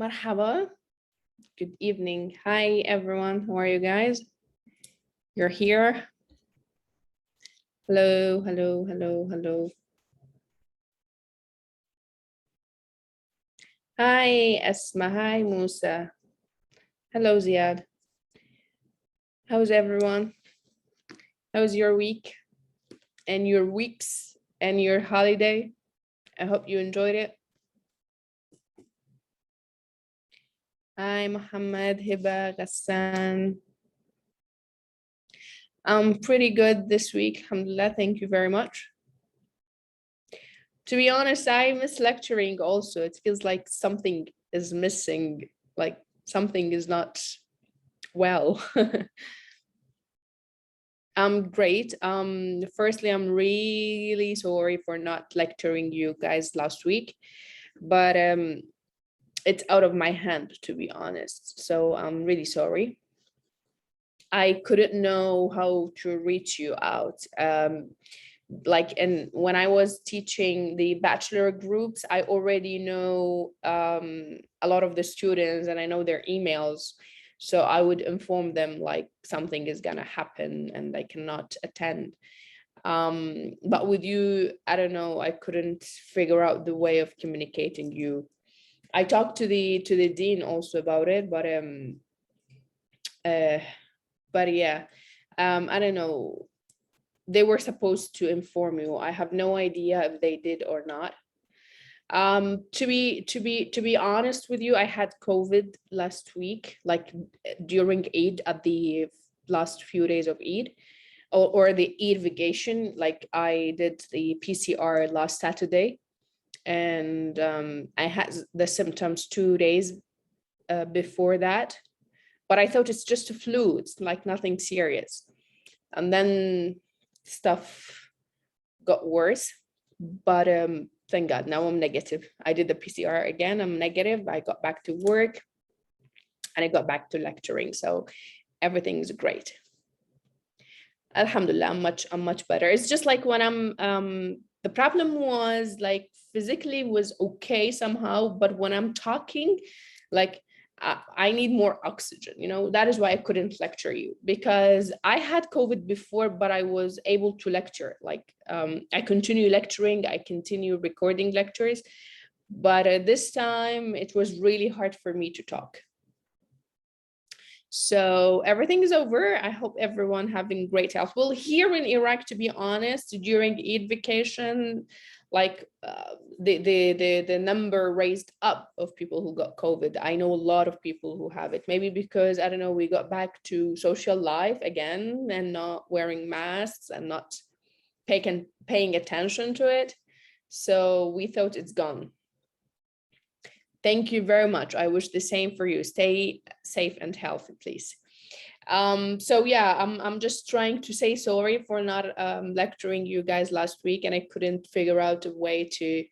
Marhaba. Good evening. Hi, everyone. How are you guys? You're here. Hello, hello, hello, hello. Hi, Esma. Hi, Musa. Hello, Ziad. How's everyone? How's your week and your weeks and your holiday? I hope you enjoyed it. Hi, Muhammad, Hiba, Ghassan. I'm pretty good this week. Alhamdulillah, thank you very much. To be honest, I miss lecturing also. It feels like something is missing, like something is not well. I'm great. Firstly, I'm really sorry for not lecturing you guys last week, but it's out of my hand, to be honest. So I'm really sorry. I couldn't know how to reach you out. And when I was teaching the bachelor groups, I already know a lot of the students and I know their emails. So I would inform them like something is gonna happen and they cannot attend. But with you, I don't know, I couldn't figure out the way of communicating you. I talked to the dean also about it, but yeah, I don't know. They were supposed to inform you. I have no idea if they did or not. To be honest with you, I had COVID last week, like during Eid, at the last few days of Eid, or the Eid vacation. Like I did the PCR last Saturday, and I had the symptoms 2 days before that, but I thought it's just a flu. It's like nothing serious, and then stuff got worse. But thank God, now I'm negative. I did the PCR again, I'm negative. I got back to work and I got back to lecturing. So everything's great. Alhamdulillah, I'm much better. It's just like when I'm the problem was like physically was okay somehow, but when I'm talking, like I need more oxygen, you know. That is why I couldn't lecture you, because I had COVID before, but I was able to lecture. Like I continue lecturing, I continue recording lectures, but this time it was really hard for me to talk. So everything is over. I hope everyone having great health. Well, here in Iraq, to be honest, during Eid vacation, like the number raised up of people who got COVID. I know a lot of people who have it. Maybe because, I don't know, we got back to social life again and not wearing masks and not paying attention to it. So we thought it's gone. Thank you very much. I wish the same for you. Stay safe and healthy, please. So yeah, I'm just trying to say sorry for not lecturing you guys last week, and I couldn't figure out a way to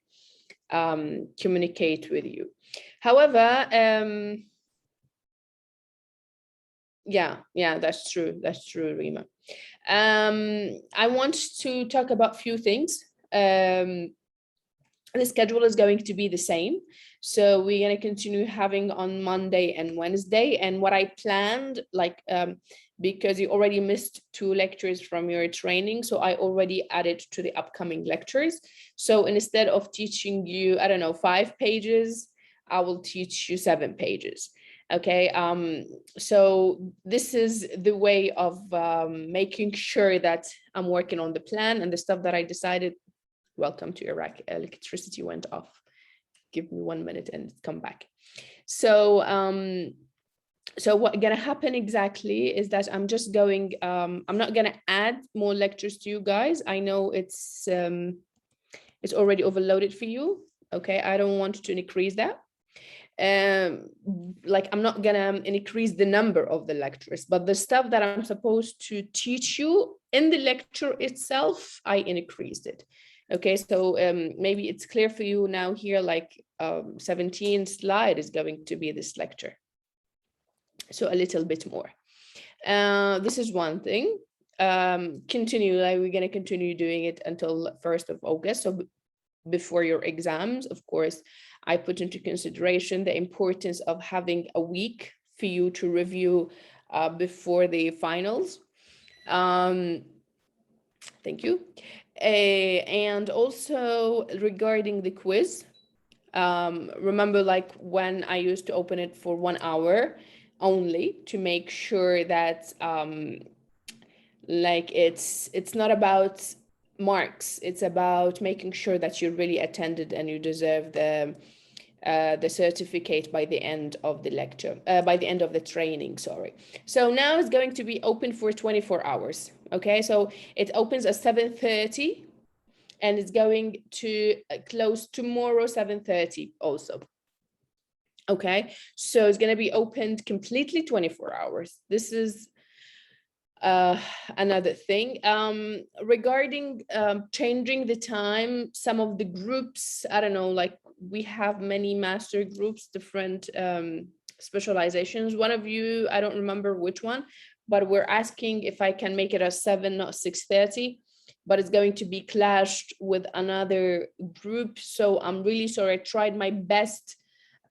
communicate with you. However, yeah, that's true. That's true, Rima. I want to talk about a few things. The schedule is going to be the same. So we're going to continue having on Monday and Wednesday. And what I planned, like, because you already missed 2 lectures from your training, so I already added to the upcoming lectures. So instead of teaching you, I don't know, 5 pages, I will teach you 7 pages. Okay, so this is the way of making sure that I'm working on the plan and the stuff that I decided. Welcome to Iraq. Electricity went off. Give me 1 minute and come back. So so what's gonna happen exactly is that I'm just going, I'm not gonna add more lectures to you guys. I know it's already overloaded for you. Okay, I don't want to increase that. Like I'm not gonna increase the number of the lectures, but the stuff that I'm supposed to teach you in the lecture itself, I increased it. Okay, so maybe it's clear for you now here, like 17 slide is going to be this lecture. So a little bit more. This is one thing. Continue, like we're gonna continue doing it until 1st of August. So before your exams. Of course, I put into consideration the importance of having a week for you to review before the finals. Thank you. And also regarding the quiz, remember, like when I used to open it for 1 hour only to make sure that like it's not about marks, it's about making sure that you really attended and you deserve the certificate by the end of the lecture, by the end of the training, sorry. So now it's going to be open for 24 hours. Okay, so it opens at 7:30 and it's going to close tomorrow 7:30 also. Okay, so it's going to be opened completely 24 hours. This is another thing. Regarding changing the time, some of the groups, I don't know, like we have many master groups, different specializations. One of you, I don't remember which one, but we're asking if I can make it at 7, not 6:30, but it's going to be clashed with another group. So I'm really sorry. I tried my best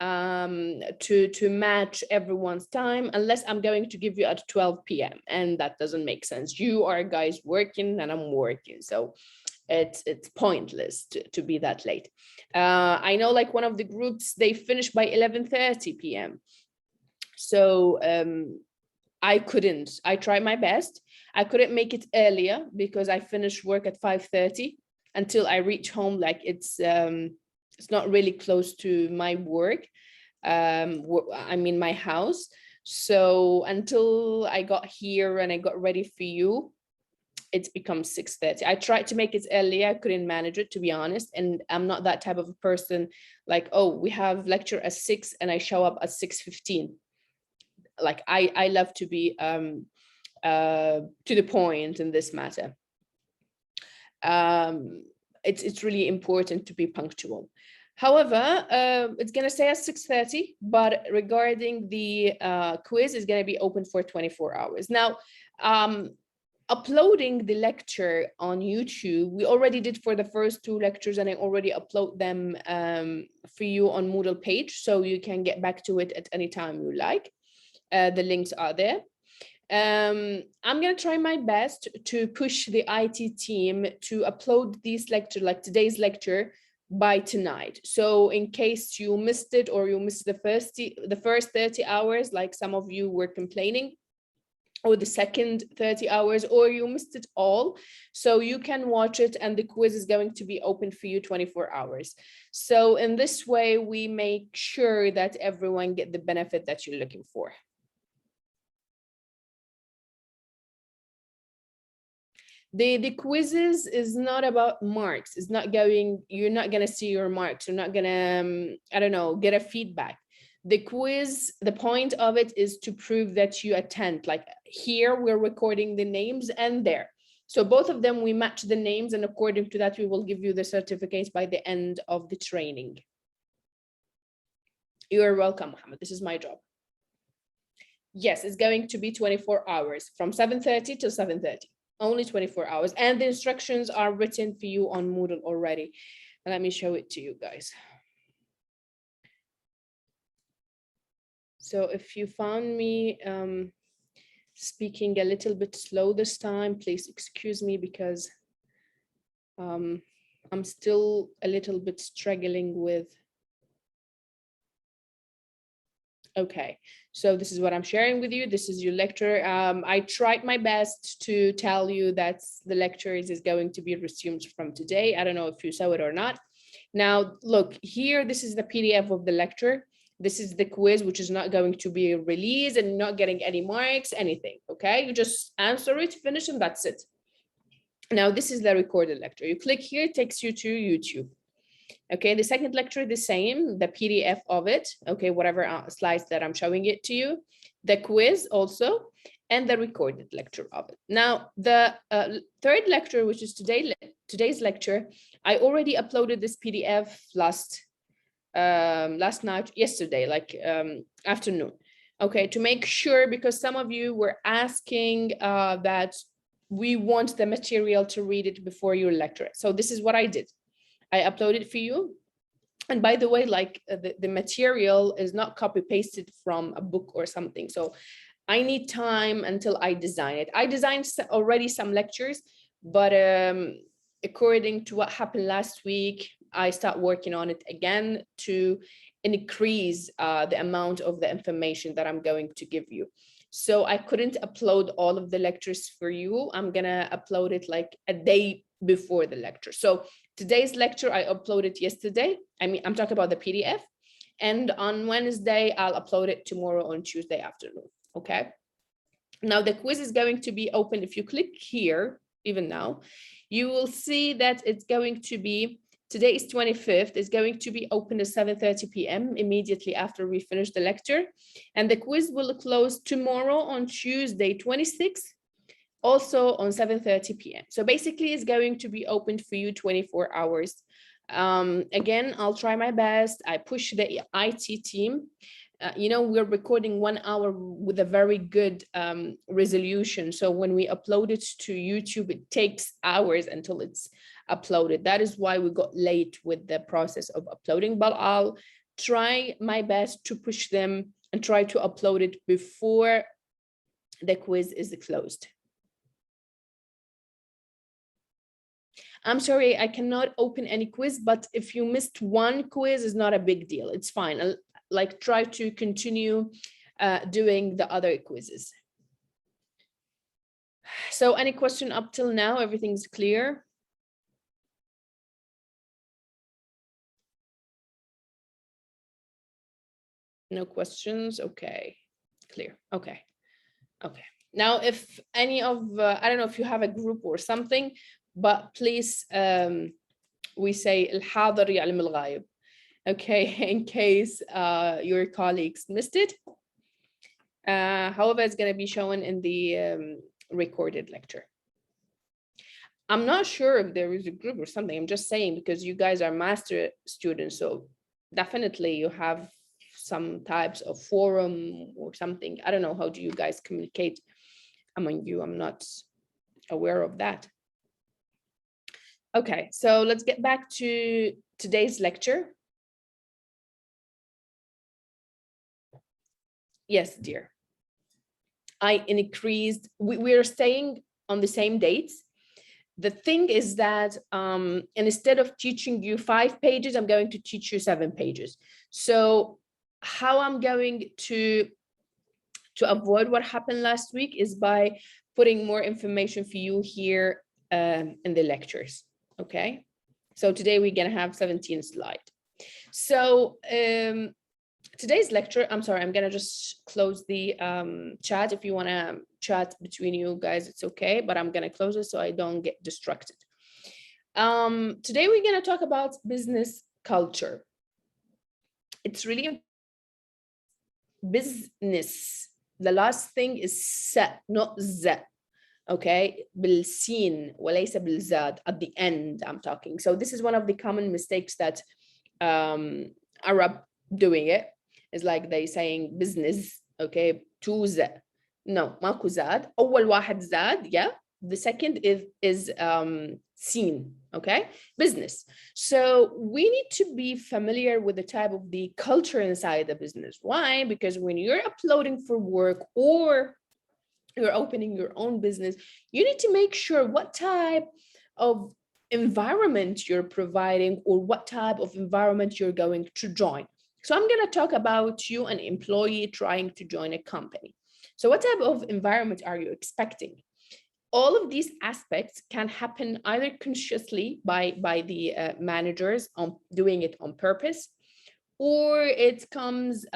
to match everyone's time, unless I'm going to give you at 12 p.m. and that doesn't make sense. You are guys working and I'm working, so it's pointless to be that late. I know like one of the groups, they finish by 11:30 p.m. So I tried my best. I couldn't make it earlier because I finished work at 5:30 until I reach home. Like it's not really close to my work. I mean, my house. So until I got here and I got ready for you, it's become 6:30. I tried to make it earlier. I couldn't manage it, to be honest. And I'm not that type of a person like, oh, we have lecture at 6 and I show up at 6:15. Like I love to be to the point in this matter. It's really important to be punctual. However, it's going to stay at 6:30, but regarding the quiz is going to be open for 24 hours. Now, uploading the lecture on YouTube, we already did for the first 2 lectures, and I already upload them for you on Moodle page, so you can get back to it at any time you like. The links are there. I'm going to try my best to push the IT team to upload this lecture, like today's lecture, by tonight. So in case you missed it or you missed the first 30 hours, like some of you were complaining, or the second 30 hours, or you missed it all, so you can watch it and the quiz is going to be open for you 24 hours. So in this way, we make sure that everyone get the benefit that you're looking for. The quizzes is not about marks. It's not going, you're not going to see your marks. You're not going to, I don't know, get a feedback. The quiz, the point of it is to prove that you attend. Like here, we're recording the names and there. So both of them, we match the names, and according to that, we will give you the certificates by the end of the training. You're welcome, Mohammed. This is my job. Yes, it's going to be 24 hours from 7:30 till 7:30. Only 24 hours. And the instructions are written for you on Moodle already. And let me show it to you guys. So if you found me speaking a little bit slow this time, please excuse me, because I'm still a little bit struggling with. Okay, so this is what I'm sharing with you. This is your lecture. I tried my best to tell you that the lecture is going to be resumed from today. I don't know if you saw it or not. Now, look here, this is the PDF of the lecture. This is the quiz, which is not going to be released and not getting any marks, anything, okay? You just answer it, finish, and that's it. Now, this is the recorded lecture. You click here, it takes you to YouTube. Okay, the second lecture, the same, the PDF of it, okay, whatever slides that I'm showing it to you, the quiz also, and the recorded lecture of it. Now, the third lecture, which is today's lecture, I already uploaded this PDF last night, yesterday, like afternoon, okay, to make sure, because some of you were asking that we want the material to read it before your lecture. So this is what I did. I upload it for you. And by the way, like the material is not copy pasted from a book or something. So I need time until I design it. I designed already some lectures, but according to what happened last week, I start working on it again to increase the amount of the information that I'm going to give you. So I couldn't upload all of the lectures for you. I'm gonna upload it like a day before the lecture. So today's lecture, I uploaded yesterday. I mean, I'm talking about the PDF. And on Wednesday, I'll upload it tomorrow on Tuesday afternoon. Okay. Now the quiz is going to be open. If you click here, even now, you will see that it's going to be, today is 25th, it's going to be open at 7:30 p.m. immediately after we finish the lecture. And the quiz will close tomorrow on Tuesday, 26th, also on 7:30 p.m. So basically it's going to be open for you 24 hours. Again, I'll try my best. I push the IT team. You know, we're recording 1 hour with a very good resolution. So when we upload it to YouTube, it takes hours until it's uploaded. That is why we got late with the process of uploading, but I'll try my best to push them and try to upload it before the quiz is closed. I'm sorry, I cannot open any quiz, but if you missed one quiz, it's not a big deal. It's fine. I'll, like, try to continue doing the other quizzes. So any question up till now? Everything's clear? No questions? Okay, clear. Okay, okay. Now, if any of, I don't know if you have a group or something, but please, we say الحاضر يعلم الغايب. Okay, in case your colleagues missed it. However, it's going to be shown in the recorded lecture. I'm not sure if there is a group or something. I'm just saying because you guys are master students, so definitely you have some types of forum or something. I don't know, how do you guys communicate among you? I'm not aware of that. Okay, so let's get back to today's lecture. Yes, dear. I increased, we're staying on the same dates. The thing is that instead of teaching you 5 pages, I'm going to teach you 7 pages. So how I'm going to avoid what happened last week is by putting more information for you here in the lectures. Okay, so today we're gonna have 17 slides. So today's lecture, I'm sorry, I'm gonna just close the chat. If you wanna chat between you guys, it's okay, but I'm gonna close it so I don't get distracted. Today we're gonna talk about business culture. It's really business. The last thing is sa, not z. Okay, بالسين وليس بالزاد at the end. I'm talking. So this is one of the common mistakes that Arab doing it. It's like they saying business, okay, to z. No, ماكو زاد. أول واحد زاد, yeah. The second is seen, okay, business. So we need to be familiar with the type of the culture inside the business. Why? Because when you're uploading for work or you're opening your own business, you need to make sure what type of environment you're providing or what type of environment you're going to join. So I'm going to talk about you, an employee trying to join a company. So what type of environment are you expecting? All of these aspects can happen either consciously by the managers on doing it on purpose, or it comes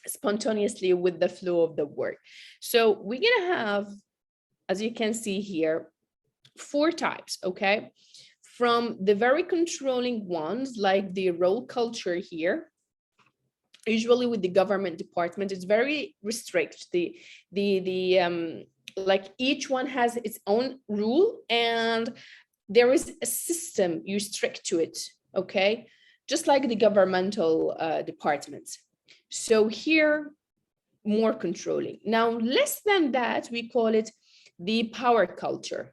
spontaneously with the flow of the work. So we're gonna have, as you can see here, 4 types, okay? From the very controlling ones, like the role culture here, usually with the government department, it's very restrict. Like each one has its own rule and there is a system, you strict to it, okay? Just like the governmental departments. So here, more controlling. Now, less than that, we call it the power culture.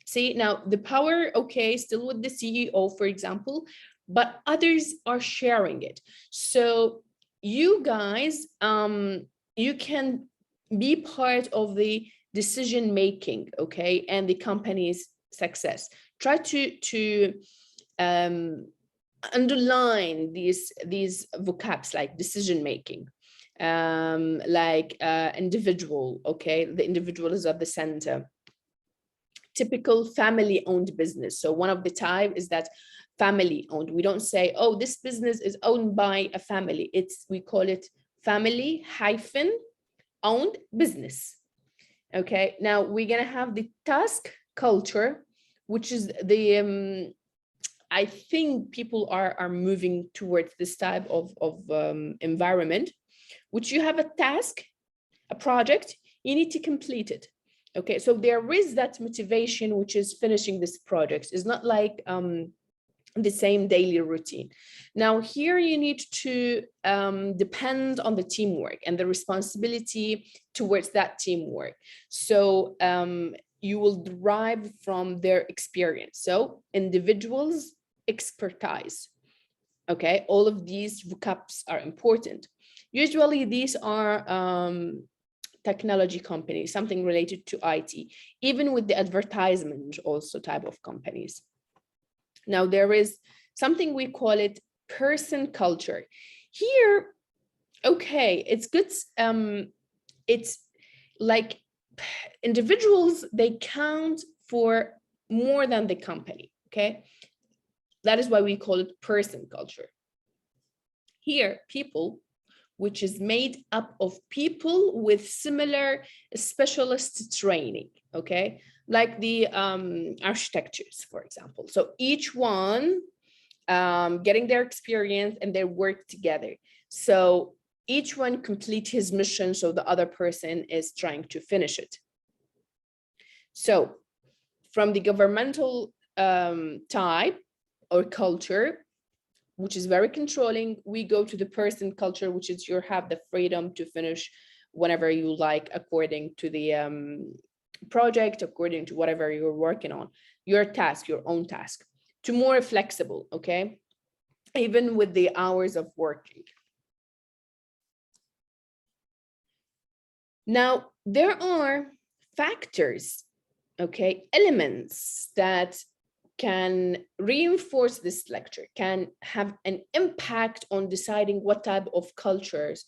See, now the power, okay, still with the CEO, for example, but others are sharing it. So you guys, you can be part of the decision making, okay, and the company's success. Try to underline these vocabs like decision making, like individual, okay, the individual is at the center. Typical family-owned business. So one of the type is that family-owned. We don't say, oh, this business is owned by a family. We call it family-owned business. Okay, now we're gonna have the task culture, which is the I think people are moving towards this type of environment, which you have a task, a project, you need to complete it. Okay, so there is that motivation, which is finishing this project. It's not like the same daily routine. Now here you need to depend on the teamwork and the responsibility towards that teamwork. So you will derive from their experience. So individuals, expertise. Okay, all of these vocabs are important. Usually these are technology companies, something related to IT, even with the advertisement also type of companies. Now there is something we call it person culture. Here, okay, it's good. It's like individuals, they count for more than the company, okay? That is why we call it person culture. Here, people, which is made up of people with similar specialist training, okay? Like the architectures, for example. So each one getting their experience and they work together. So each one complete his mission, so the other person is trying to finish it. So from the governmental type or culture, which is very controlling, we go to the person culture, which is you have the freedom to finish whenever you like, according to the project, according to whatever you're working on, your task, your own task, to more flexible, okay? Even with the hours of working. Now, there are factors, okay, elements that can reinforce this lecture, can have an impact on deciding what type of cultures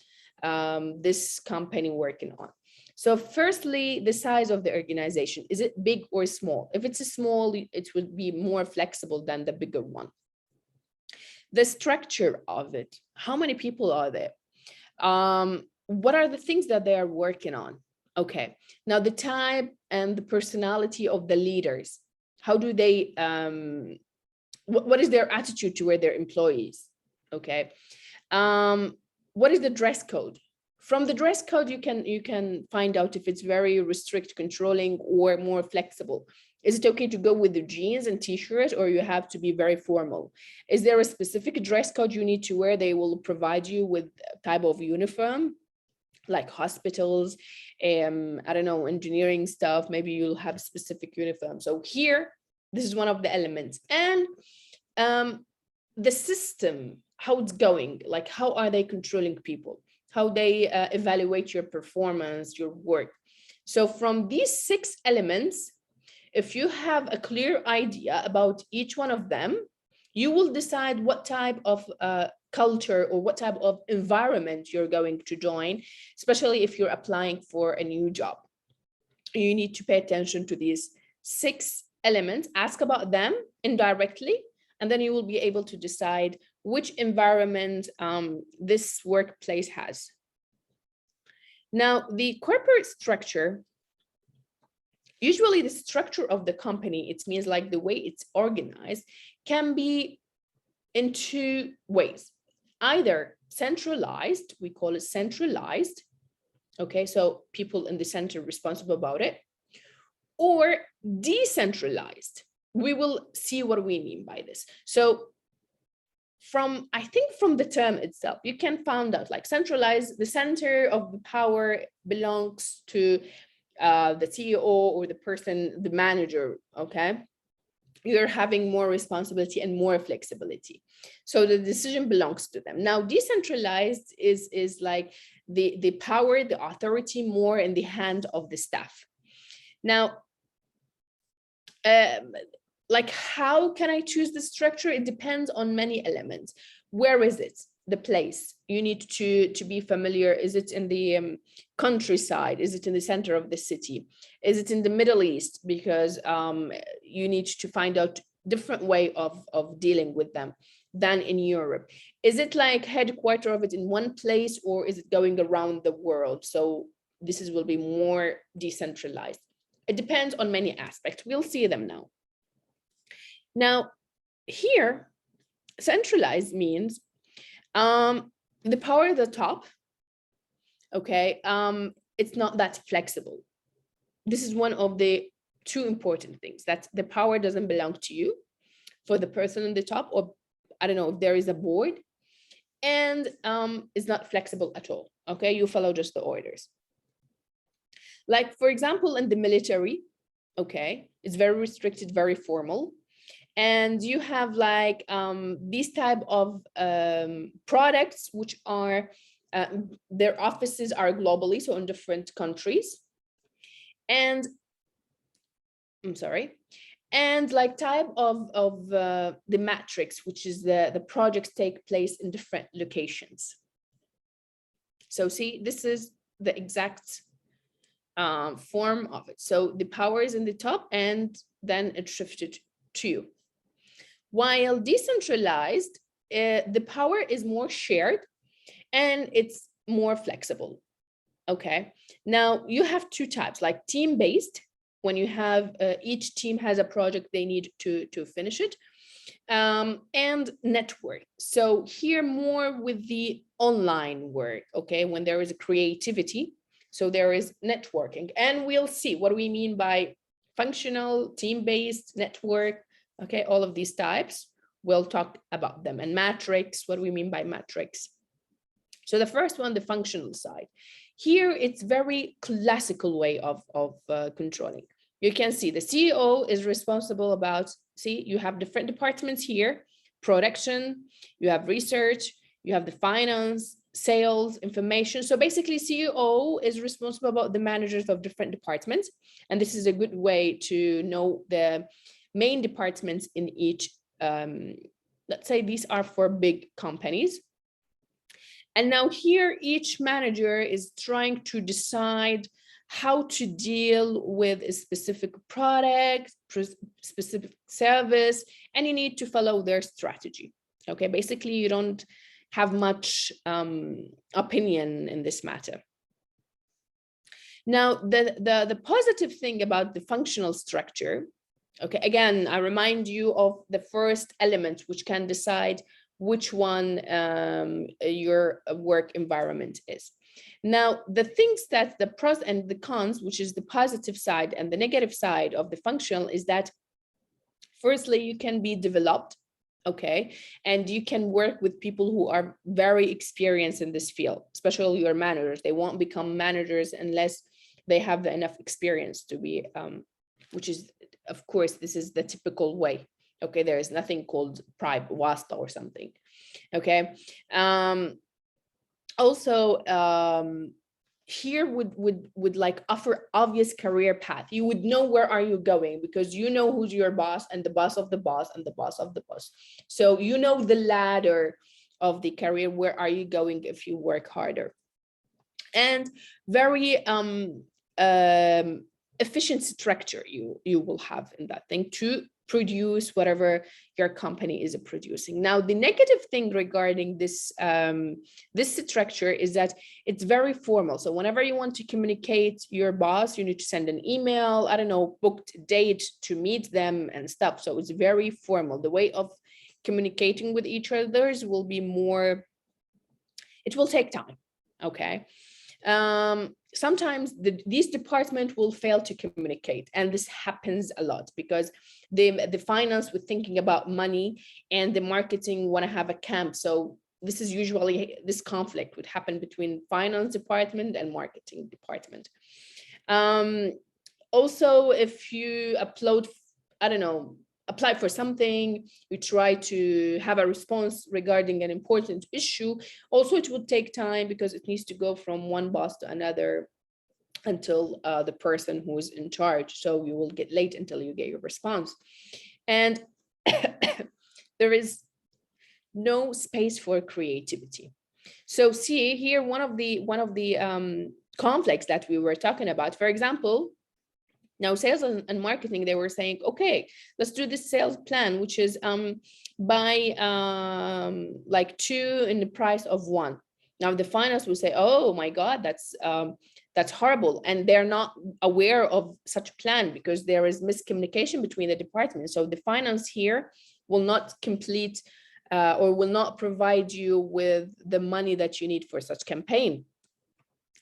this company working on. So firstly, the size of the organization. Is it big or small? If it's a small, it will be more flexible than the bigger one. The structure of it, how many people are there? What are the things that they are working on? Okay, now the type and the personality of the leaders. How do they, what is their attitude toward their employees? Okay, what is the dress code? From the dress code, you can find out if it's very restrict, controlling, or more flexible. Is it okay to go with the jeans and t-shirt, or you have to be very formal? Is there a specific dress code you need to wear? They will provide you with a type of uniform, like hospitals, I don't know, engineering stuff, maybe you'll have specific uniform. So here, this is one of the elements. And the system, how it's going, like how are they controlling people? How they evaluate your performance, your work. So from these 6 elements, if you have a clear idea about each one of them, you will decide what type of culture or what type of environment you're going to join, especially if you're applying for a new job. You need to pay attention to these 6 elements, ask about them indirectly, and then you will be able to decide which environment this workplace has. Now, the corporate structure, usually the structure of the company, it means like the way it's organized, can be in 2 ways. Either centralized, we call it centralized, okay, so people in the center responsible about it, or decentralized. We will see what we mean by this. So I think from the term itself, you can find out like centralized, the center of the power belongs to the CEO or the person, the manager, okay? You're having more responsibility and more flexibility. So the decision belongs to them. Now, decentralized is like the power, the authority more in the hand of the staff. Now, like, how can I choose the structure? It depends on many elements. Where is it? The place. You need to be familiar. Is it in the countryside? Is it in the center of the city? Is it in the Middle East? Because you need to find out different way of dealing with them than in Europe. Is it like headquarter of it in one place, or is it going around the world? So this will be more decentralized. It depends on many aspects. We'll see them now. Now, here, centralized means the power at the top, okay, it's not that flexible. This is one of the two important things, that the power doesn't belong to you for the person on the top, or I don't know if there is a board, and it's not flexible at all, okay? You follow just the orders. Like, for example, in the military, okay, it's very restricted, very formal. And you have like these type of products, which are, their offices are globally, so in different countries. And I'm sorry. And like type of the matrix, which is the projects take place in different locations. So see, this is the exact form of it. So the power is in the top, and then it shifted to you. While decentralized, the power is more shared and it's more flexible. Okay, now you have two types, like team-based, when you have each team has a project they need to finish it, and network. So here more with the online work, okay, when there is a creativity, so there is networking. And we'll see what we mean by functional, team-based, network. Okay, all of these types, we'll talk about them. And matrix, what do we mean by matrix? So the first one, the functional side. Here, it's very classical way of controlling. You can see the CEO is responsible about, see, you have different departments here, production, you have research, you have the finance, sales, information. So basically CEO is responsible about the managers of different departments. And this is a good way to know the main departments in each, let's say these are for big companies. And now here, each manager is trying to decide how to deal with a specific product, specific service, and you need to follow their strategy. Okay, basically you don't have much opinion in this matter. Now, the positive thing about the functional structure, okay, again, I remind you of the first element, which can decide which one your work environment is. Now, the things that the pros and the cons, which is the positive side and the negative side of the functional, is that firstly, you can be developed, okay, and you can work with people who are very experienced in this field, especially your managers. They won't become managers unless they have enough experience to be, which is, of course, this is the typical way. Okay, there is nothing called private wasta or something. Okay. Also, here would like offer obvious career path. You would know where are you going because you know who's your boss and the boss of the boss and the boss of the boss. So you know the ladder of the career, where are you going if you work harder. And very efficient structure you will have in that thing to produce whatever your company is producing. Now, the negative thing regarding this this structure is that it's very formal. So whenever you want to communicate your boss, you need to send an email, I don't know, booked date to meet them and stuff. So it's very formal. The way of communicating with each other will be more, it will take time, okay? Sometimes these departments will fail to communicate, and this happens a lot because the finance with thinking about money and the marketing want to have a camp. So this is usually, this conflict would happen between finance department and marketing department. Also, if you upload, I don't know, apply for something, you try to have a response regarding an important issue, also it would take time because it needs to go from one boss to another until the person who is in charge. So you will get late until you get your response. And there is no space for creativity. So see here, one of the conflicts that we were talking about, for example, now sales and marketing, they were saying, okay, let's do this sales plan, which is buy like 2 in the price of 1. Now the finance will say, oh my God, that's horrible. And they're not aware of such plan because there is miscommunication between the departments. So the finance here will not complete or will not provide you with the money that you need for such campaign.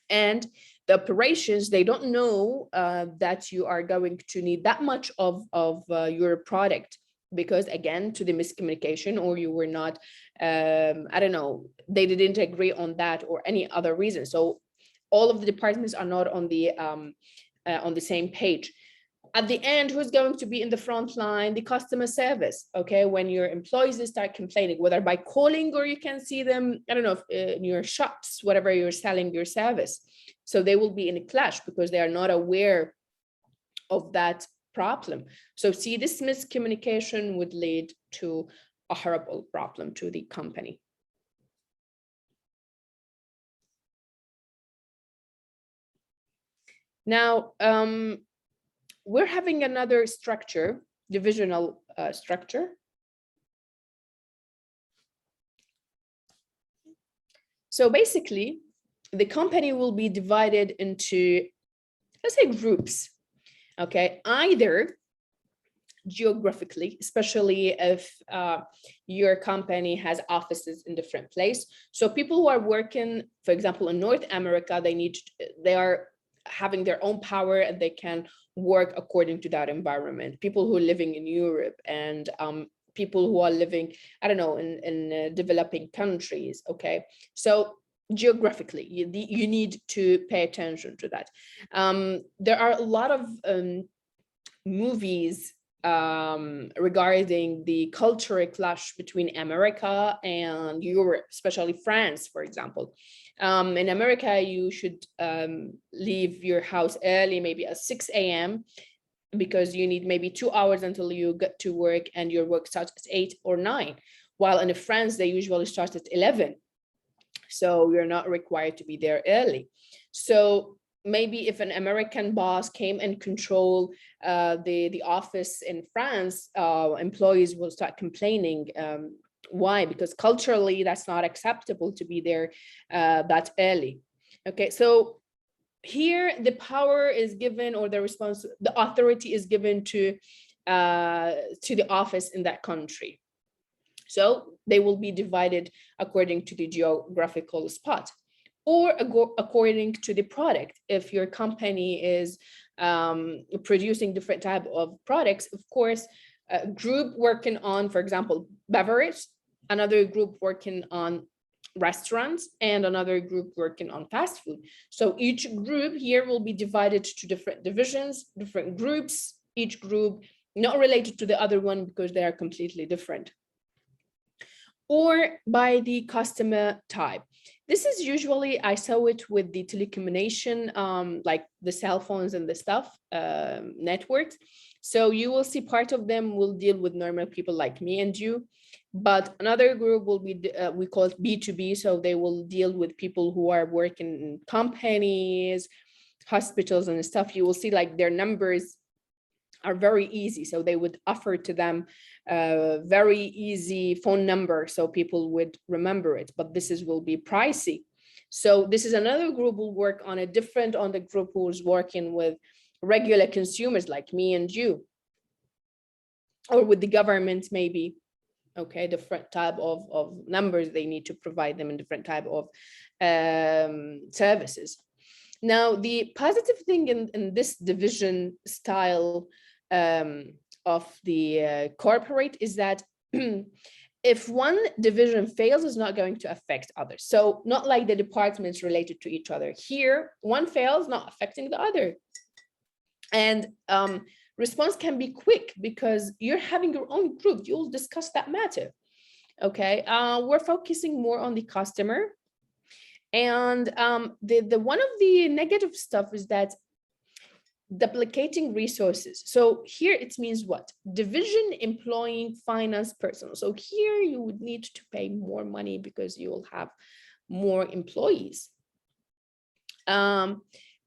And the operations, they don't know that you are going to need that much of your product because, again, to the miscommunication, or you were not, I don't know, they didn't agree on that or any other reason. So all of the departments are not on the same page. At the end, who's going to be in the front line? The customer service. Okay, when your employees start complaining, whether by calling or you can see them, I don't know, if, in your shops, whatever you're selling your service. So they will be in a clash because they are not aware of that problem. So see, this miscommunication would lead to a horrible problem to the company. Now, we're having another structure, divisional structure. So basically, the company will be divided into, let's say, groups, okay? Either geographically, especially if your company has offices in different places. So people who are working, for example, in North America, they are having their own power and they can work according to that environment. People who are living in Europe and people who are living, I don't know, in developing countries, okay? So geographically, you need to pay attention to that. There are a lot of movies regarding the cultural clash between America and Europe, especially France, for example. In America, you should leave your house early, maybe at 6 a.m. because you need maybe 2 hours until you get to work, and your work starts at 8 or 9. While in France, they usually start at 11. So you're not required to be there early. So maybe if an American boss came and control the office in France, employees will start complaining. Why? Because culturally, that's not acceptable to be there that early. Okay, so here the power is given, or the authority is given to the office in that country. So they will be divided according to the geographical spot, or according to the product. If your company is producing different type of products, of course, a group working on, for example, beverage, another group working on restaurants, and another group working on fast food. So each group here will be divided to different divisions, different groups, each group not related to the other one because they are completely different. Or by the customer type. This is usually, I saw it with the telecommunication, like the cell phones and the stuff, networks. So you will see part of them will deal with normal people like me and you, but another group will be, we call it B2B. So they will deal with people who are working in companies, hospitals and stuff. You will see like their numbers are very easy. So they would offer to them a very easy phone number so people would remember it, but will be pricey. So this is another group will work on the group who's working with regular consumers like me and you, or with the government maybe. Okay, different type of numbers they need to provide them in different type of services. Now, the positive thing in this division style of the corporate is that if one division fails, it's not going to affect others. So not like the departments related to each other. Here, one fails, not affecting the other. And response can be quick because you're having your own group. You'll discuss that matter. Okay, we're focusing more on the customer. And the one of the negative stuff is that duplicating resources. So here it means what? Division employing finance personnel. So here you would need to pay more money because you will have more employees.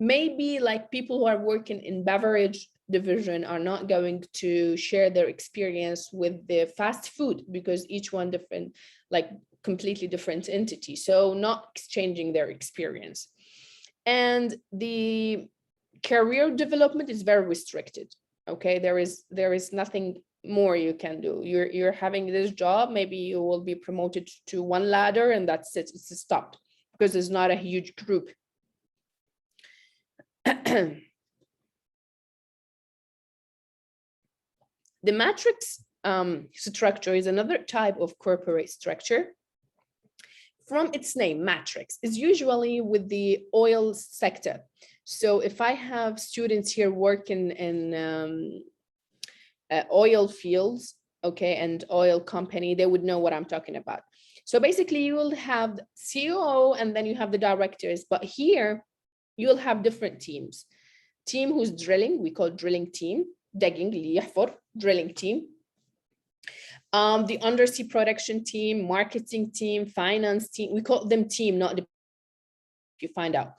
Maybe like people who are working in beverage division are not going to share their experience with the fast food because each one different, like completely different entity. So not exchanging their experience. And the career development is very restricted. Okay, there is nothing more you can do. You're having this job, maybe you will be promoted to one ladder and that's it, it's stopped because it's not a huge group. The matrix structure is another type of corporate structure. From its name, matrix, is usually with the oil sector. So if I have students here working in oil fields, okay, and oil company, they would know what I'm talking about. So basically you will have COO and then you have the directors, but here you'll have different teams. Team who's drilling, we call drilling team, digging, drilling team. The undersea production team, marketing team, finance team, we call them team, not the, you find out.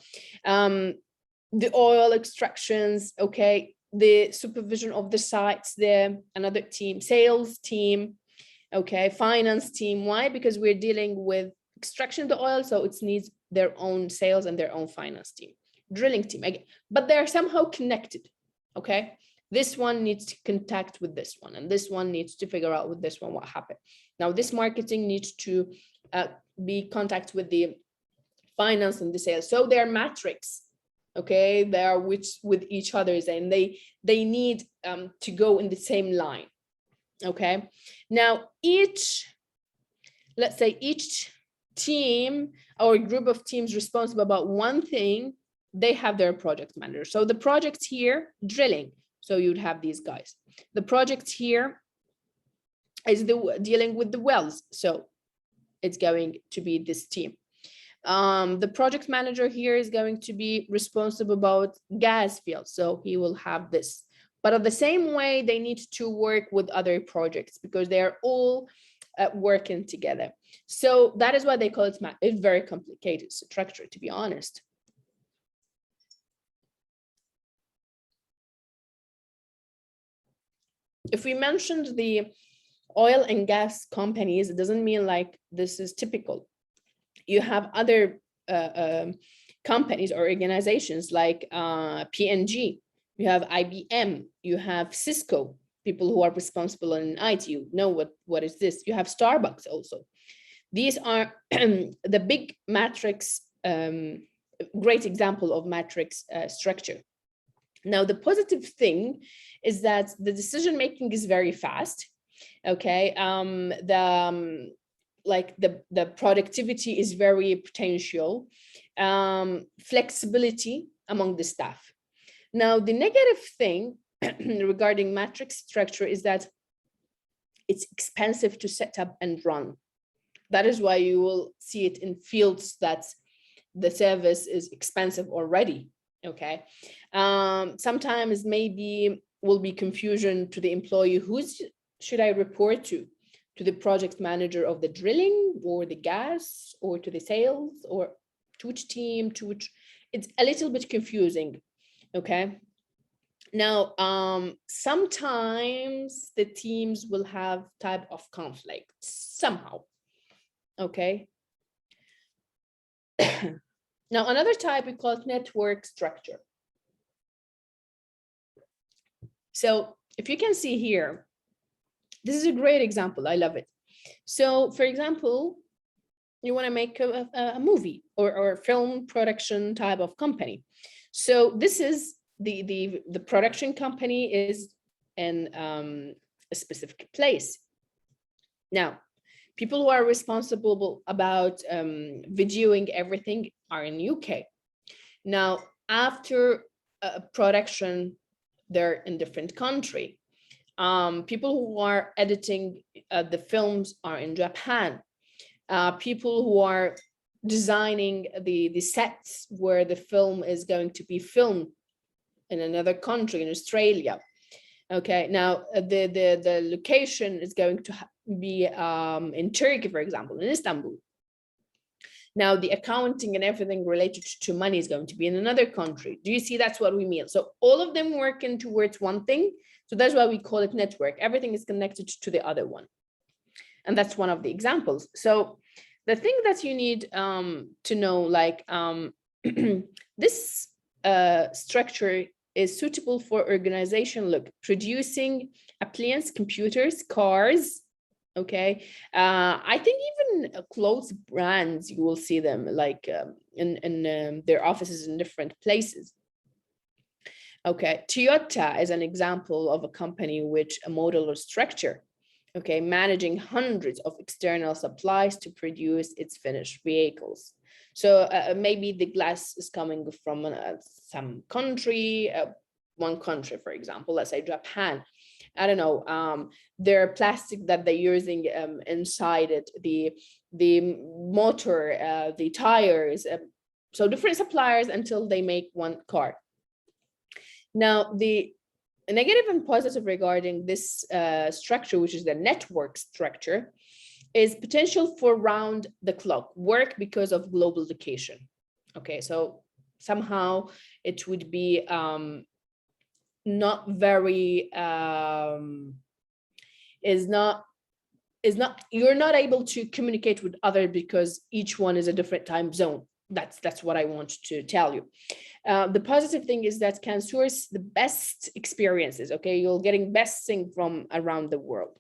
The oil extractions, okay, the supervision of the sites there, another team, sales team, okay, finance team. Why? Because we're dealing with extraction of the oil, so it needs their own sales and their own finance team. Drilling team, again, but they're somehow connected, okay? This one needs to contact with this one, and this one needs to figure out with this one what happened. Now, this marketing needs to be contact with the finance and the sales. So they're matrix, okay? They are with each other's, and they need to go in the same line, okay? Now, let's say each team or group of teams responsible about one thing, they have their project manager. So the project here, drilling. So you'd have these guys. The project here is dealing with the wells. So it's going to be this team. The project manager here is going to be responsible about gas fields. So he will have this. But at the same way, they need to work with other projects because they are all working together. So that is why they call it it's very complicated structure, to be honest. If we mentioned the oil and gas companies, it doesn't mean like this is typical. You have other companies or organizations like P&G, you have IBM, you have Cisco, people who are responsible in IT, you know what is this. You have Starbucks also. These are the big matrix, great example of matrix structure. Now, the positive thing is that the decision making is very fast. Okay, the productivity is very potential, flexibility among the staff. Now, the negative thing regarding matrix structure is that it's expensive to set up and run. That is why you will see it in fields that the service is expensive already. Okay, sometimes maybe will be confusion to the employee. Who's should I report to the project manager of the drilling or the gas or to the sales or to which team, to which? It's a little bit confusing. Okay, now sometimes the teams will have type of conflict somehow. Okay. Now, another type we call it network structure. So if you can see here, this is a great example. I love it. So for example, you want to make a movie or film production type of company. So this is the production company is in a specific place. Now, People who are responsible about videoing everything are in UK. Now, after production, they're in different country. People who are editing the films are in Japan. People who are designing the sets where the film is going to be filmed in another country, in Australia. Okay, now the location is going to be in Turkey, for example, in Istanbul. Now the accounting and everything related to money is going to be in another country. Do you see? That's what we mean. So all of them working towards one thing. So that's why we call it network. Everything is connected to the other one. And that's one of the examples. So the thing that you need to know, like this structure is suitable for organization. Look, producing appliance, computers, cars. Okay, I think even clothes brands, you will see them like in their offices in different places. Okay, Toyota is an example of a company which a modular structure, okay, managing hundreds of external supplies to produce its finished vehicles. So maybe the glass is coming from some country, one country, for example, let's say Japan. I don't know, their plastic that they're using inside it, the motor, the tires, so different suppliers until they make one car. Now, the negative and positive regarding this structure, which is the network structure, is potential for round the clock work because of global location. Okay, so somehow it would be not very you're not able to communicate with others because each one is a different time zone. That's what I want to tell you. The positive thing is that can source the best experiences. Okay, you're getting best thing from around the world.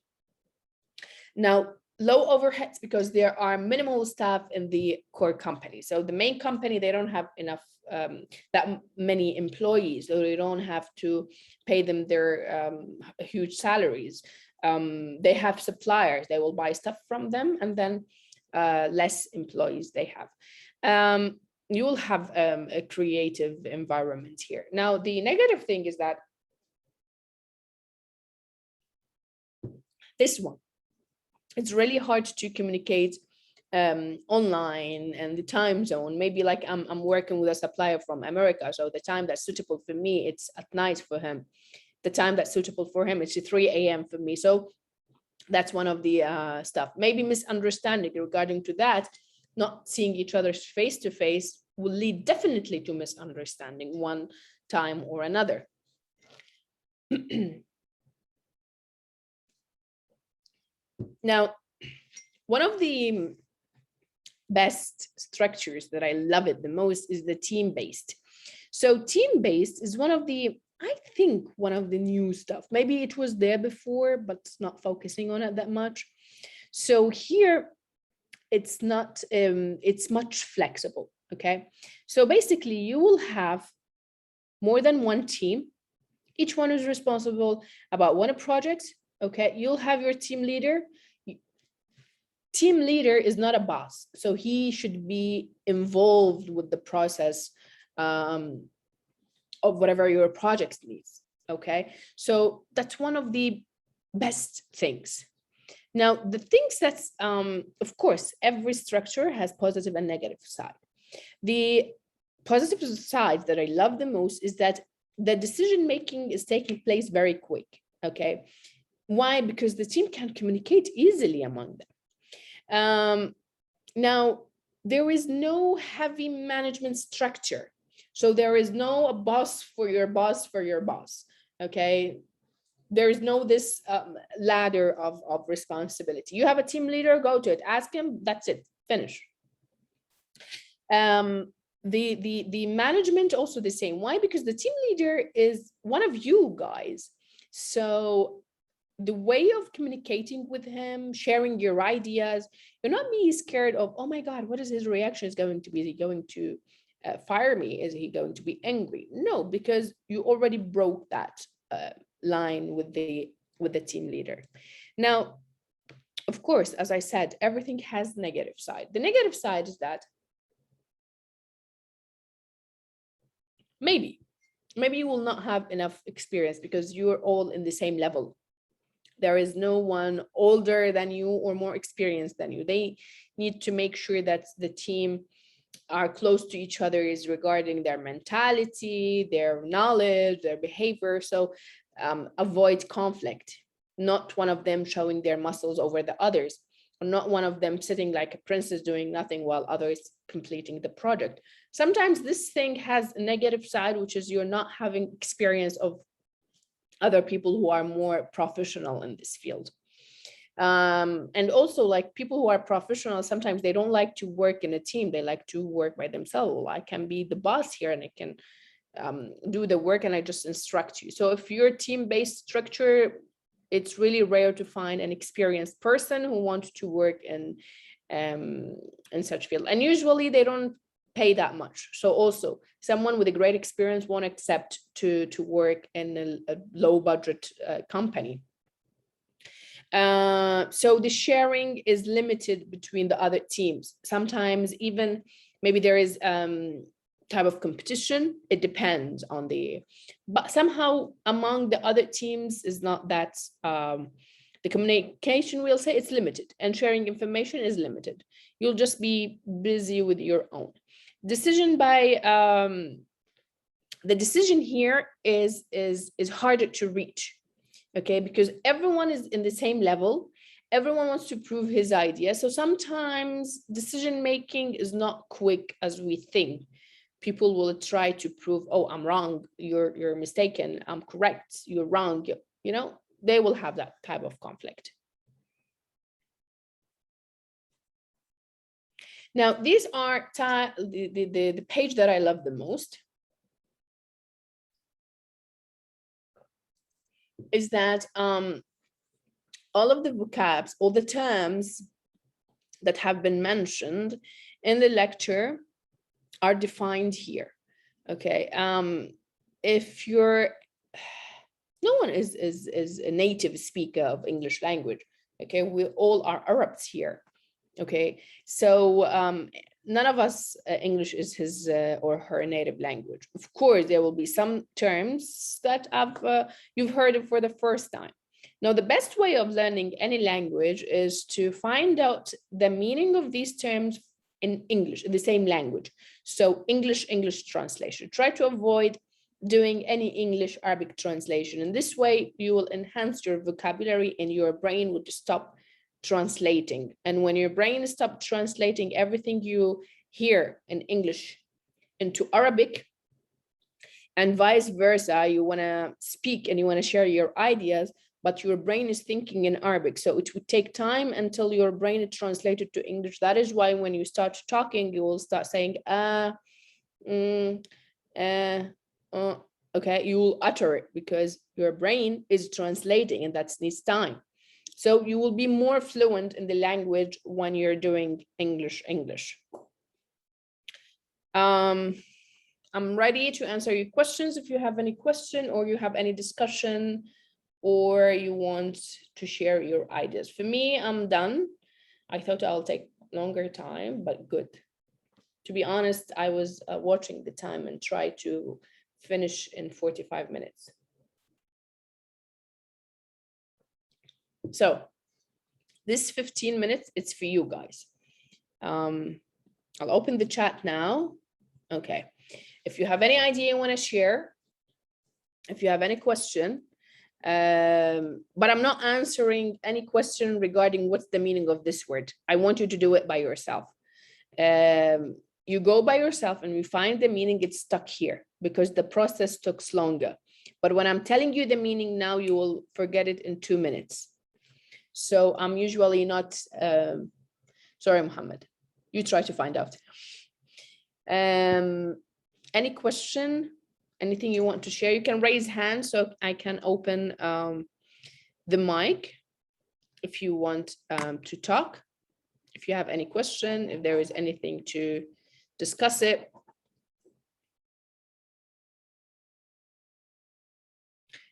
Now, low overheads because there are minimal staff in the core company. So the main company, they don't have enough that many employees, so they don't have to pay them their huge salaries. They have suppliers, they will buy stuff from them, and then less employees they have. You will have a creative environment here. Now, the negative thing is that this one, it's really hard to communicate online, and the time zone, maybe like I'm working with a supplier from America, so the time that's suitable for me, it's at night for him. The time that's suitable for him, it's 3 a.m. for me. So that's one of the stuff. Maybe misunderstanding regarding to that. Not seeing each other's face to face will lead definitely to misunderstanding one time or another. Now, one of the best structures that I love it the most is the team-based. So team-based is one of the, I think, one of the new stuff. Maybe it was there before, but it's not focusing on it that much. So here, it's not, it's much flexible, okay? So basically, you will have more than one team. Each one is responsible about one project, okay? You'll have your team leader. Team leader is not a boss, so he should be involved with the process of whatever your project needs, okay? So that's one of the best things. Now, the things that's, of course, every structure has positive and negative side. The positive side that I love the most is that the decision-making is taking place very quick, okay? Why? Because the team can communicate easily among them. Now, there is no heavy management structure. So there is no a boss for your boss for your boss, okay? There is no this ladder of responsibility. You have a team leader, go to it, ask him, that's it, finish. The management also the same. Why? Because the team leader is one of you guys. So the way of communicating with him, sharing your ideas, you're not being scared of, oh my God, what is his reaction is going to be? Is he going to fire me? Is he going to be angry? No, because you already broke that line with the team leader. Now, of course, as I said, everything has negative side. The negative side is that maybe you will not have enough experience because you're all in the same level. There is no one older than you or more experienced than you. They need to make sure that the team are close to each other is regarding their mentality, their knowledge, their behavior. So avoid conflict, not one of them showing their muscles over the others, or not one of them sitting like a princess doing nothing while others completing the project. Sometimes this thing has a negative side, which is you're not having experience of other people who are more professional in this field. And also, like, people who are professional, sometimes they don't like to work in a team. They like to work by themselves. Well, I can be the boss here and I can do the work and I just instruct you. So if you're team-based structure, it's really rare to find an experienced person who wants to work in such field. And usually they don't pay that much. So also someone with a great experience won't accept to work in a low budget company. So the sharing is limited between the other teams. Sometimes even maybe there is type of competition. It depends on but somehow among the other teams is not that, the communication, we'll say, it's limited, and sharing information is limited. You'll just be busy with your own decision. The decision here is harder to reach. Okay, because everyone is in the same level. Everyone wants to prove his idea. So sometimes decision making is not quick as we think. People will try to prove, oh, I'm wrong, you're mistaken, I'm correct, you're wrong. You know, they will have that type of conflict. Now, these are the page that I love the most is that all of the vocabs, all the terms that have been mentioned in the lecture are defined here. Okay, if you're, no one is a native speaker of English language. Okay, we all are Arabs here. Okay, so none of us English is his or her native language. Of course, there will be some terms that you've heard of for the first time. Now, the best way of learning any language is to find out the meaning of these terms in English, in the same language. So English translation. Try to avoid doing any English Arabic translation. In this way, you will enhance your vocabulary and your brain will stop translating. And when your brain stops translating everything you hear in English into Arabic and vice versa, you want to speak and you want to share your ideas, but your brain is thinking in Arabic. So it would take time until your brain is translated to English. That is why when you start talking, you will start saying, okay, you will utter it because your brain is translating and that needs time. So you will be more fluent in the language when you're doing English. I'm ready to answer your questions if you have any question or you have any discussion or you want to share your ideas. For me, I'm done. I thought I'll take longer time, but good. To be honest, I was watching the time and try to finish in 45 minutes. So this 15 minutes, it's for you guys. I'll open the chat now. Okay. If you have any idea you want to share, if you have any question, but I'm not answering any question regarding what's the meaning of this word. I want you to do it by yourself. You go by yourself and we find the meaning, it's stuck here because the process took longer. But when I'm telling you the meaning now, you will forget it in 2 minutes. So I'm usually not, sorry, Muhammad, you try to find out. Any question, anything you want to share? You can raise hand so I can open the mic if you want to talk. If you have any question, if there is anything to discuss it.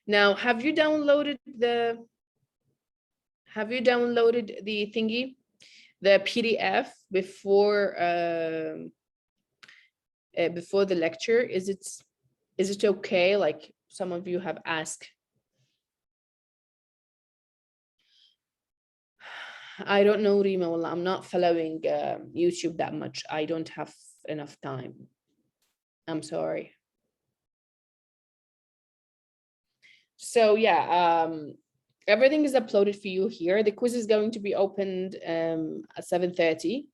Now, have you downloaded Have you downloaded the thingy, the PDF before the lecture? Is it okay? Like some of you have asked. I don't know, Rima. Well, I'm not following YouTube that much. I don't have enough time. I'm sorry. So yeah, everything is uploaded for you here. The quiz is going to be opened at 7:30.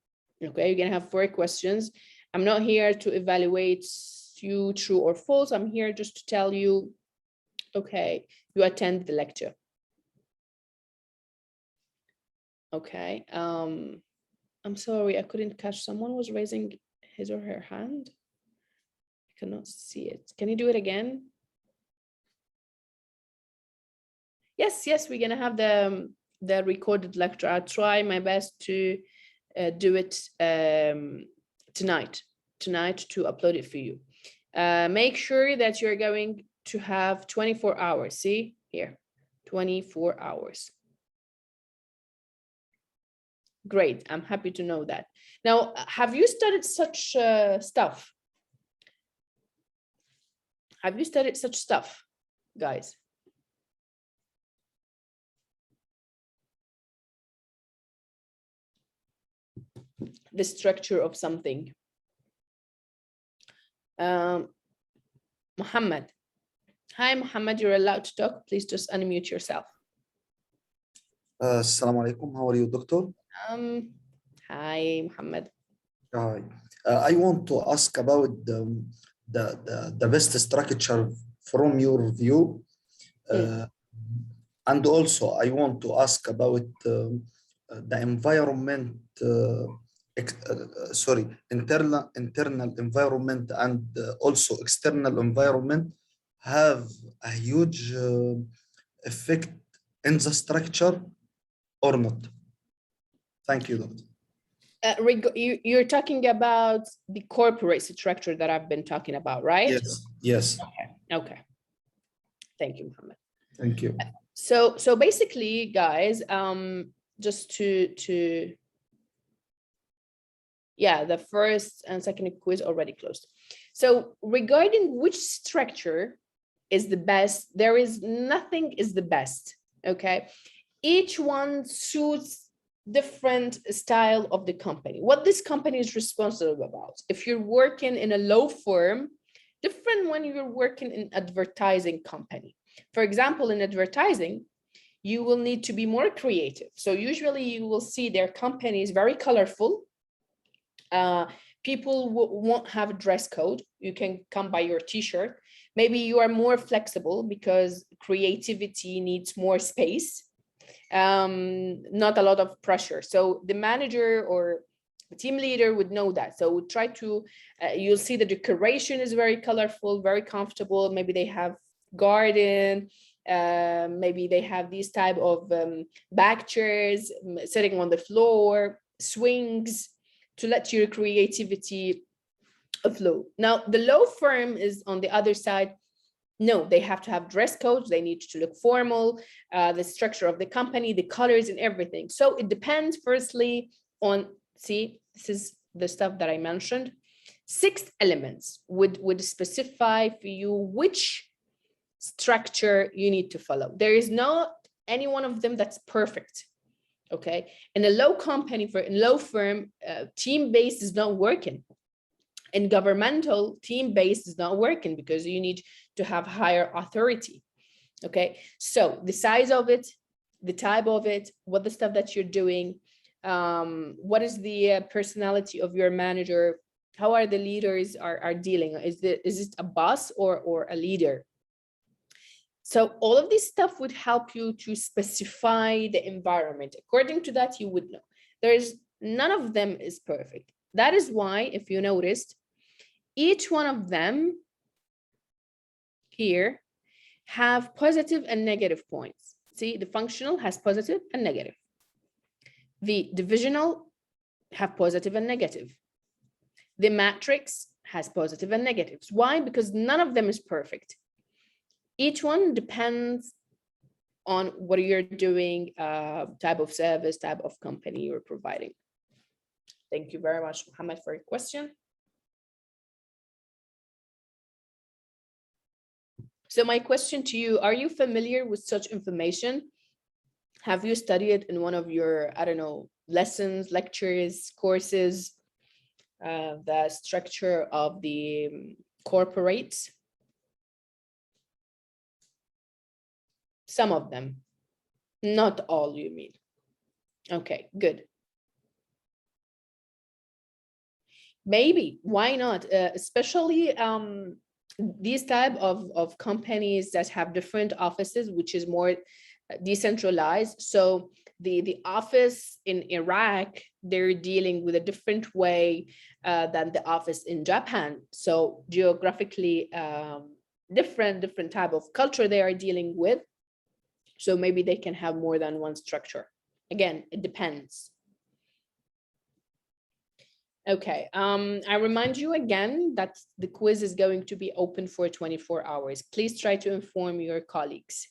Okay, you're gonna have 4 questions. I'm not here to evaluate you true or false. I'm here just to tell you, okay, you attend the lecture. Okay, I'm sorry, I couldn't catch. Someone was raising his or her hand. I cannot see it. Can you do it again? Yes, we're gonna have the recorded lecture. I'll try my best to do it tonight to upload it for you. Make sure that you're going to have 24 hours. See here, 24 hours. Great, I'm happy to know that. Now, have you studied such stuff? Have you studied such stuff, guys? The structure of something. Muhammad. Hi, Muhammad, you're allowed to talk. Please just unmute yourself. Assalamu alaikum. How are you, doctor? Hi, Muhammad. Hi. I want to ask about the best structure from your view. And also, I want to ask about the environment, internal environment and also external environment have a huge effect in the structure or not? Thank you, doctor. You're talking about the corporate structure that I've been talking about, right? Yes. Okay. Thank you, Muhammad. Thank you. So basically, guys, just to yeah, the first and second quiz already closed. So regarding which structure is the best, there is nothing is the best, okay? Each one suits different style of the company, what this company is responsible about. If you're working in a law firm, different when you're working in advertising company. For example, in advertising, you will need to be more creative. So usually you will see their company is very colorful. People won't have a dress code. You can come by your t-shirt. Maybe you are more flexible because creativity needs more space. Not a lot of pressure. So the manager or the team leader would know that. So try to, you'll see the decoration is very colorful, very comfortable. Maybe they have garden, maybe they have these type of back chairs sitting on the floor, swings to let your creativity flow. Now, the law firm is on the other side. No, they have to have dress codes. They need to look formal, the structure of the company, the colors and everything. So it depends firstly on, see, this is the stuff that I mentioned. 6 elements would specify for you which structure you need to follow. There is not any one of them that's perfect. Okay. In a low company, in low firm, team-based is not working. In governmental, team-based is not working because you need to have higher authority. Okay, so the size of it, the type of it, what the stuff that you're doing, what is the personality of your manager, how are the leaders are dealing? Is it a boss or a leader? So all of this stuff would help you to specify the environment. According to that, you would know. There's none of them is perfect. That is why, if you noticed, each one of them here have positive and negative points. See, the functional has positive and negative. The divisional have positive and negative. The matrix has positive and negatives. Why? Because none of them is perfect. Each one depends on what you're doing, type of service, type of company you're providing. Thank you very much, Mohammed, for your question. So my question to you, are you familiar with such information? Have you studied it in one of your, I don't know, lessons, lectures, courses, the structure of the corporates? Some of them, not all, you mean? Okay, good. Maybe, why not? Especially these type of companies that have different offices, which is more decentralized. So the office in Iraq, they're dealing with a different way than the office in Japan. So geographically different type of culture they are dealing with. So maybe they can have more than one structure. Again, it depends. Okay, I remind you again that the quiz is going to be open for 24 hours. Please try to inform your colleagues.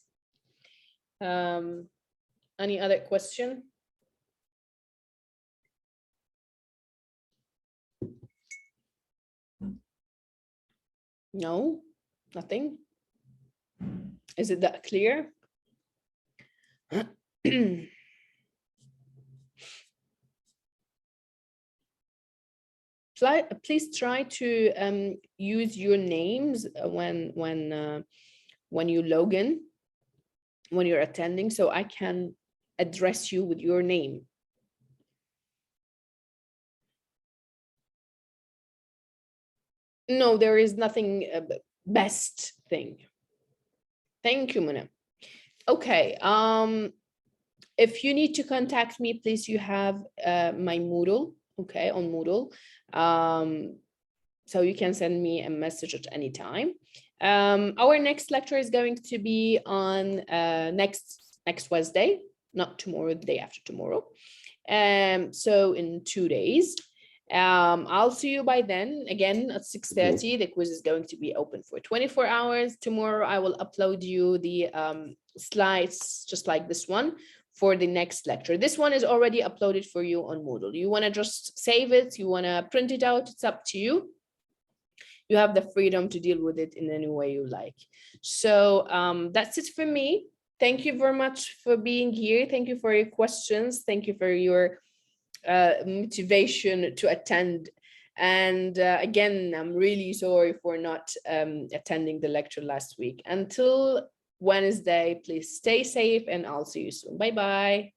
Any other question? No, nothing. Is it that clear? Please try to use your names when you log in, when you're attending, so I can address you with your name. No, there is nothing best thing. Thank you, Muna. Okay, if you need to contact me, please, you have my Moodle, okay, on Moodle. So you can send me a message at any time. Our next lecture is going to be on next Wednesday, not tomorrow, the day after tomorrow. So in 2 days. I'll see you by then. Again, at 6:30, the quiz is going to be open for 24 hours. Tomorrow, I will upload you the slides, just like this one, for the next lecture. This one is already uploaded for you on Moodle. You want to just save it, you want to print it out, it's up to you. You have the freedom to deal with it in any way you like. So that's it for me. Thank you very much for being here. Thank you for your questions. Thank you for your motivation to attend. And again, I'm really sorry for not attending the lecture last week. Until Wednesday, please stay safe and I'll see you soon. Bye-bye.